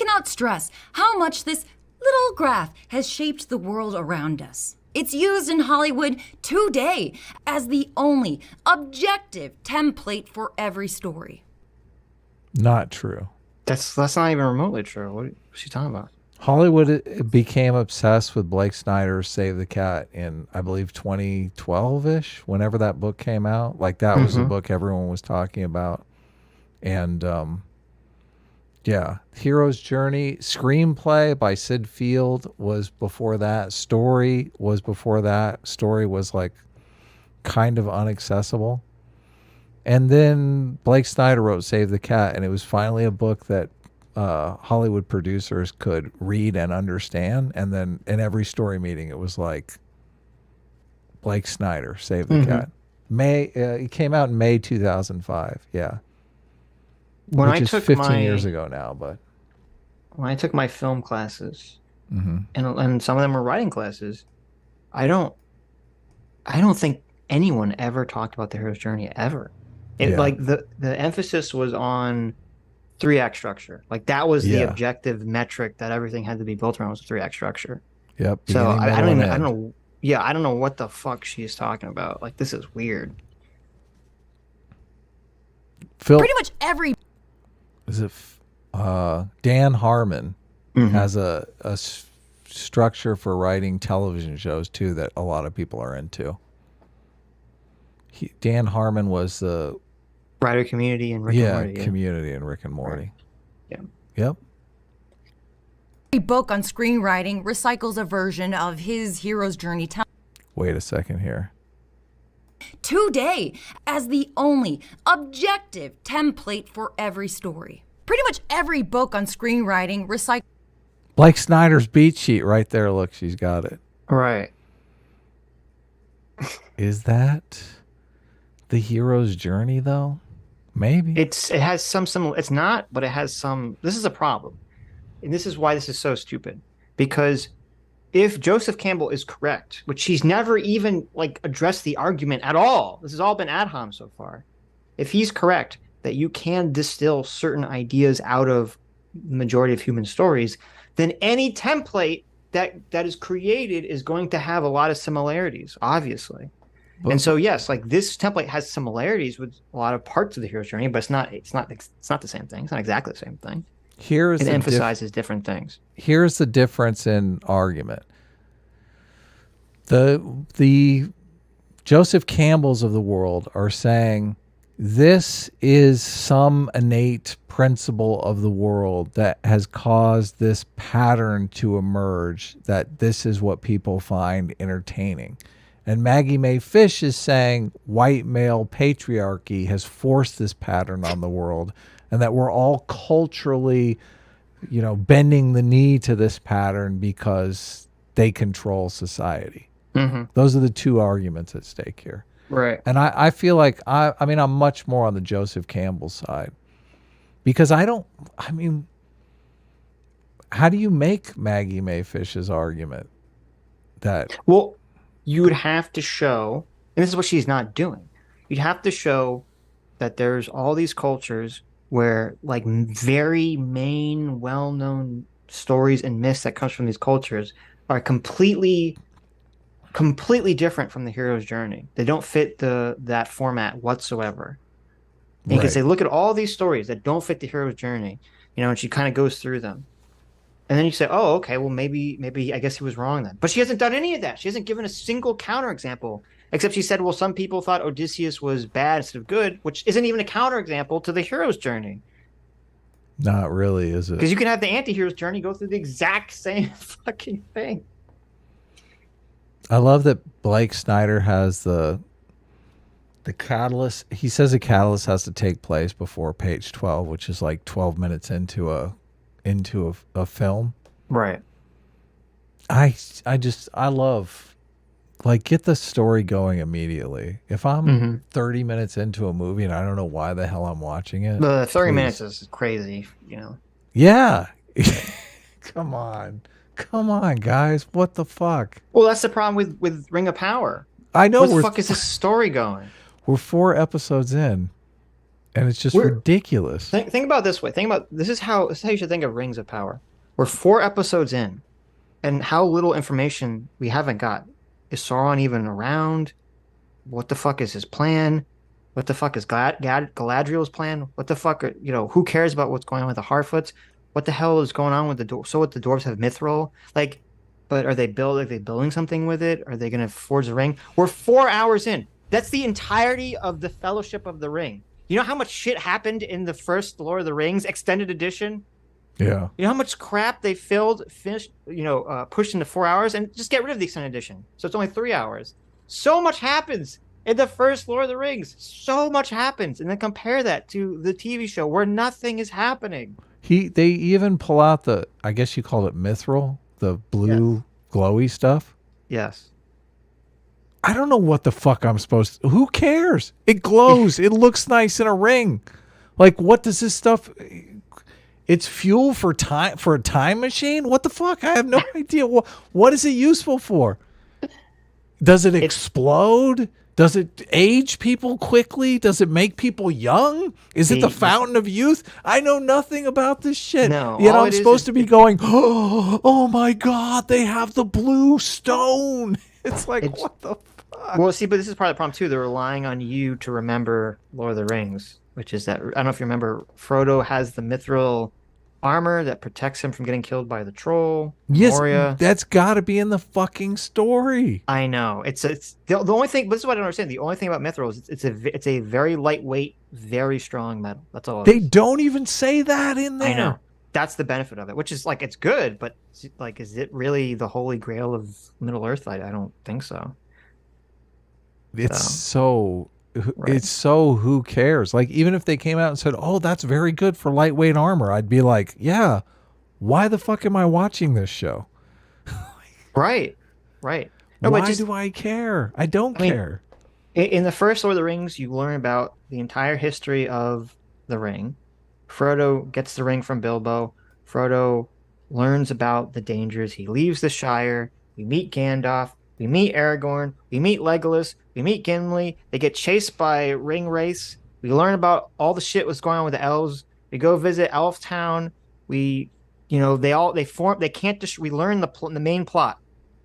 cannot stress how much this little graph has shaped the world around us. It's used in Hollywood today as the only objective template for every story. Not true. That's not even remotely true. What's she talking about? Hollywood became obsessed with Blake Snyder's Save the Cat in, I believe, 2012-ish, whenever that book came out. Like, that was the book everyone was talking about. And, yeah, Hero's Journey, screenplay by Sid Field was before that. Story was before that. Story was, like, kind of inaccessible. And then Blake Snyder wrote Save the Cat, and it was finally a book that Hollywood producers could read and understand. And then in every story meeting, it was like, Blake Snyder, Save the Cat. It came out in May 2005. Yeah. Which is 15 years ago now. But when I took my film classes, and some of them were writing classes, I don't think anyone ever talked about the hero's journey ever. Like the emphasis was on 3-act structure. Like, that was the objective metric that everything had to be built around, was a 3-act structure. Yep. So I don't know what the fuck she's talking about. Like, this is weird. Phil, Pretty much every... Is it Dan Harmon has a structure for writing television shows too that a lot of people are into. Dan Harmon was the writer Community and Rick and Morty. Community and Rick and Morty. Right. Yeah. Yep. Every book on screenwriting recycles a version of his hero's journey Wait a second here. today as the only objective template for every story. Pretty much every book on screenwriting recycles. Blake Snyder's beat sheet right there. Look, she's got it. Right. Is that the hero's journey though? Maybe. It has some similar. It's not, but it has some. This is a problem, and this is why this is so stupid. Because if Joseph Campbell is correct, which he's never even like addressed the argument at all, this has all been ad hom so far. If he's correct that you can distill certain ideas out of the majority of human stories, then any template that is created is going to have a lot of similarities, obviously. And so, yes, like this template has similarities with a lot of parts of the hero's journey, but it's not the same thing. It's not exactly the same thing. It emphasizes different things. Here's the difference in argument. The Joseph Campbells of the world are saying this is some innate principle of the world that has caused this pattern to emerge, that this is what people find entertaining. And Maggie Mae Fish is saying white male patriarchy has forced this pattern on the world, and that we're all culturally, bending the knee to this pattern because they control society. Those are the two arguments at stake here. Right. And I feel like, I'm much more on the Joseph Campbell side. Because how do you make Maggie Mae Fish's argument that... Well, you would have to show, and this is what she's not doing, you'd have to show that there's all these cultures where like very main well-known stories and myths that comes from these cultures are completely different from the hero's journey. They don't fit that format whatsoever. And you can say, look at all these stories that don't fit the hero's journey, and she kind of goes through them. And then you say, oh, okay, well, maybe I guess he was wrong then. But she hasn't done any of that. She hasn't given a single counterexample, except she said, well, some people thought Odysseus was bad instead of good, which isn't even a counterexample to the hero's journey. Not really, is it? Because you can have the anti-hero's journey go through the exact same fucking thing. I love that Blake Snyder has the catalyst. He says a catalyst has to take place before page 12, which is like 12 minutes into a film. Right. I love, like, get the story going immediately. If I'm 30 minutes into a movie and I don't know why the hell I'm watching it. The 30 minutes is crazy, Yeah. Come on, guys. What the fuck? Well, that's the problem with Ring of Power. I know. Where the fuck is this story going? We're 4 episodes in. And it's just We're ridiculous. think about it this way. Think about this is how you should think of Rings of Power. We're 4 episodes in, and how little information we haven't got. Is Sauron even around? What the fuck is his plan? What the fuck is Galadriel's plan? What the fuck are, who cares about what's going on with the Harfoots? What the hell is going on with the dwarves? So what, the dwarves have mithril? Like, but are they building something with it? Are they going to forge the ring? We're 4 hours in. That's the entirety of the Fellowship of the Ring. You know how much shit happened in the first Lord of the Rings extended edition? Yeah. You know how much crap they pushed into 4 hours, and just get rid of the extended edition. So it's only 3 hours. So much happens in the first Lord of the Rings. So much happens. And then compare that to the TV show where nothing is happening. They even pull out I guess you called it mithril, the blue glowy stuff. Yes. I don't know what the fuck I'm supposed to. Who cares? It glows. It looks nice in a ring. Like, what does this stuff? It's fuel for a time machine? What the fuck? I have no idea. What is it useful for? Does it explode? Does it age people quickly? Does it make people young? Is it the fountain of youth? I know nothing about this shit. No, yet I'm supposed to be going, oh my God, they have the blue stone. It's like, what the fuck? Well, see, but this is part of the problem, too. They're relying on you to remember Lord of the Rings, which is that, I don't know if you remember, Frodo has the mithril armor that protects him from getting killed by the troll. Yes, Moria. that's got to be in the fucking story. I know. It's the only thing, but this is what I don't understand. The only thing about mithril is it's a very lightweight, very strong metal. That's all. They don't even say that in there. I know. That's the benefit of it, which is like, it's good, but like, is it really the holy grail of Middle Earth? I don't think so. It's so who cares? Like, even if they came out and said, oh, that's very good for lightweight armor, I'd be like, yeah, why the fuck am I watching this show? Right. No, why do I care? I don't care. In the first Lord of the Rings, you learn about the entire history of the ring. Frodo gets the ring from Bilbo. Frodo learns about the dangers. He leaves the Shire. We meet Gandalf. We meet Aragorn. We meet Legolas. We meet Gimli. They get chased by Ring Wraiths. We learn about all the shit was going on with the elves. We go visit Elf Town. We learn the main plot.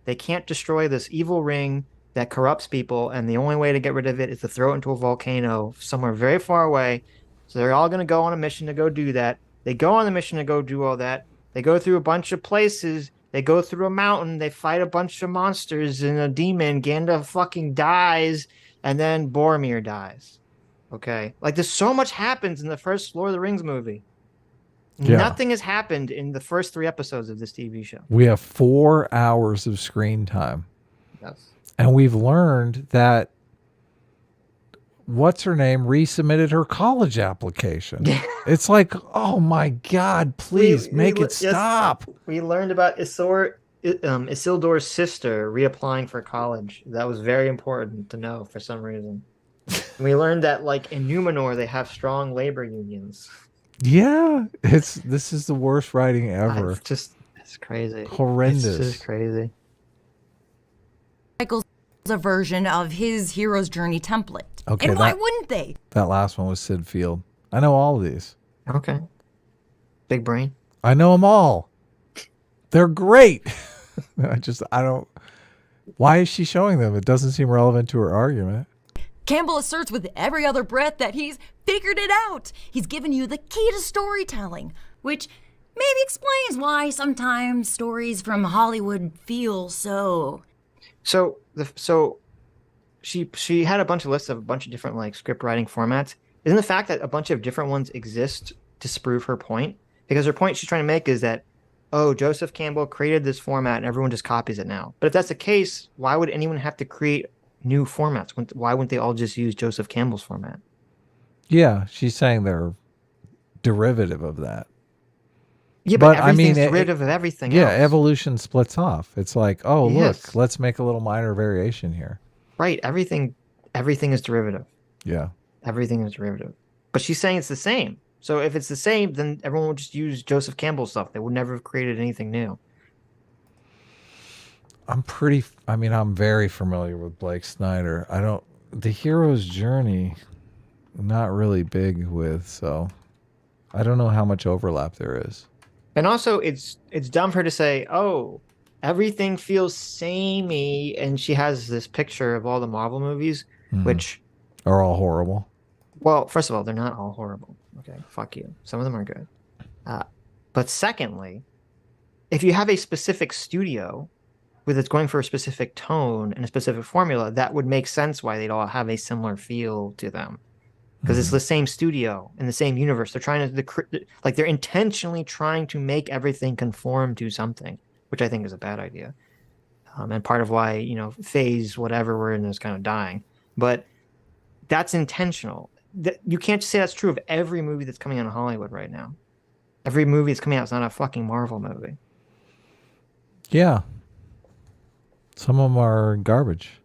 They can't destroy this evil ring that corrupts people, and the only way to get rid of it is to throw it into a volcano somewhere very far away. So they're all going to go on a mission to go do that. They go on the mission to go do all that. They go through a bunch of places. They go through a mountain. They fight a bunch of monsters and a demon. Gandalf fucking dies, and then Boromir dies. Okay? Like, there's so much happens in the first Lord of the Rings movie. Yeah. Nothing has happened in the first 3 episodes of this TV show. We have 4 hours of screen time. Yes. And we've learned that what's her name resubmitted her college application. It's like, oh my God, please make it stop. We learned about Isildur's sister reapplying for college. That was very important to know for some reason. We learned that, like, in Numenor, they have strong labor unions. Yeah, this is the worst writing ever. It's crazy. Horrendous. It's just crazy. Michael's a version of his hero's journey template. Okay, and why wouldn't they? That last one was Sid Field. I know all of these. Okay. Big brain. I know them all. They're great. I don't. Why is she showing them? It doesn't seem relevant to her argument. Campbell asserts with every other breath that he's figured it out. He's given you the key to storytelling, which maybe explains why sometimes stories from Hollywood feel so. So she had a bunch of lists of a bunch of different, like, script writing formats. Isn't the fact that a bunch of different ones exist disprove her point? Because her point she's trying to make is that, oh, Joseph Campbell created this format and everyone just copies it now. But if that's the case, why would anyone have to create new formats? Why wouldn't they all just use Joseph Campbell's format? Yeah, she's saying they're derivative of that. Yeah, but everything's derivative of everything else. Yeah, evolution splits off. It's like, oh, look, let's make a little minor variation here. Right, everything is derivative. Yeah. Everything is derivative. But she's saying it's the same. So if it's the same, then everyone would just use Joseph Campbell's stuff. They would never have created anything new. I'm very familiar with Blake Snyder. The hero's journey, not really big with, so I don't know how much overlap there is. And also, it's dumb for her to say, "Oh, everything feels samey," and she has this picture of all the Marvel movies, which, Are all horrible. well, first of all, they're not all horrible. Okay, fuck you. Some of them are good. But secondly, if you have a specific studio with it's going for a specific tone and a specific formula, that would make sense why they'd all have a similar feel to them. Because it's the same studio in the same universe. They're trying to, like, they're intentionally trying to make everything conform to something, which I think is a bad idea. And part of why, phase whatever we're in is kind of dying. But that's intentional. You can't say that's true of every movie that's coming out in Hollywood right now. Every movie that's coming out is not a fucking Marvel movie. Yeah. Some of them are garbage.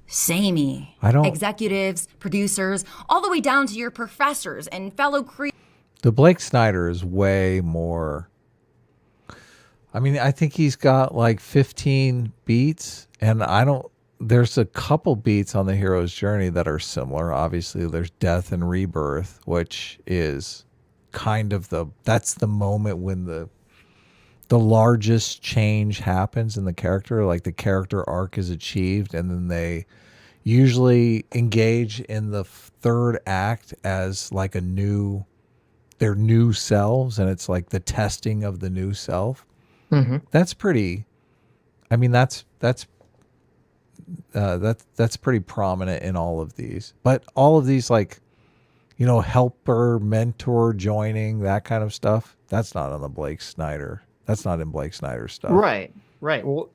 Samey. I don't. Executives, producers, all the way down to your professors and fellow creators. The Blake Snyder is way more. I mean, I think he's got like 15 beats, and there's a couple beats on the hero's journey that are similar. Obviously, there's death and rebirth, which is kind of that's the moment when the largest change happens in the character, like the character arc is achieved, and then they usually engage in the third act as like their new selves, and it's like the testing of the new self. Mm-hmm. That's pretty. I mean, that's pretty prominent in all of these. But all of these, like, helper, mentor, joining, that kind of stuff. That's not on the Blake Snyder. That's not in Blake Snyder's stuff. Right. Well,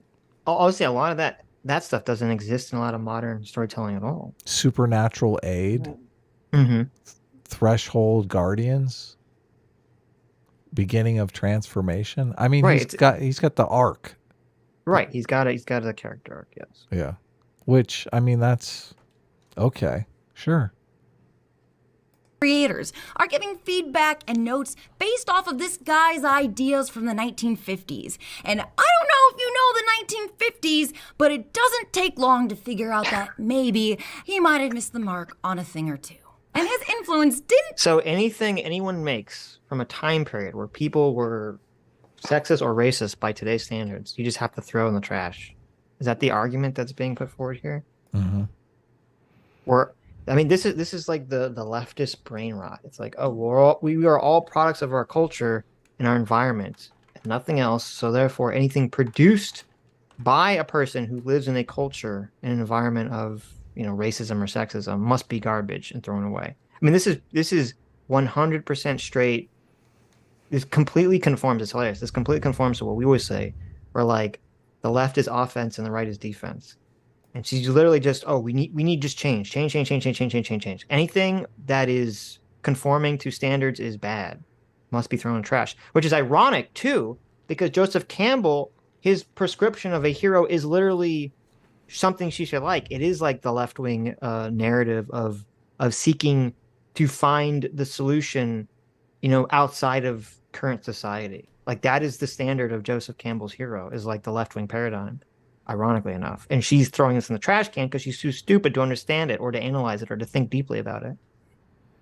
obviously, a lot of that stuff doesn't exist in a lot of modern storytelling at all. Supernatural aid. Mm-hmm. Threshold guardians. Beginning of transformation. I mean, right. he's got the arc. Right. He's got a character arc. Yes. Yeah. Which, I mean, that's okay. Sure. Creators are giving feedback and notes based off of this guy's ideas from the 1950s. And I don't know if you know the 1950s, but it doesn't take long to figure out that maybe he might have missed the mark on a thing or two. And his influence didn't. So anything anyone makes from a time period where people were sexist or racist by today's standards, you just have to throw in the trash. Is that the argument that's being put forward here? Mm-hmm. Or, I mean, this is like the leftist brain rot. It's like, oh, we are all products of our culture and our environment, and nothing else. So therefore, anything produced by a person who lives in a culture and an environment of racism or sexism must be garbage and thrown away. I mean, this is 100% straight. This completely conforms. It's hilarious. This completely conforms to what we always say, where like the left is offense and the right is defense. And she's literally just, we need just change. Anything that is conforming to standards is bad, must be thrown in trash. Which is ironic too, because Joseph Campbell, his prescription of a hero is literally something she should like. It is like the left-wing narrative of seeking to find the solution, outside of current society. Like that is the standard of Joseph Campbell's hero, is like the left-wing paradigm, ironically enough. And she's throwing this in the trash can because she's too stupid to understand it or to analyze it or to think deeply about it.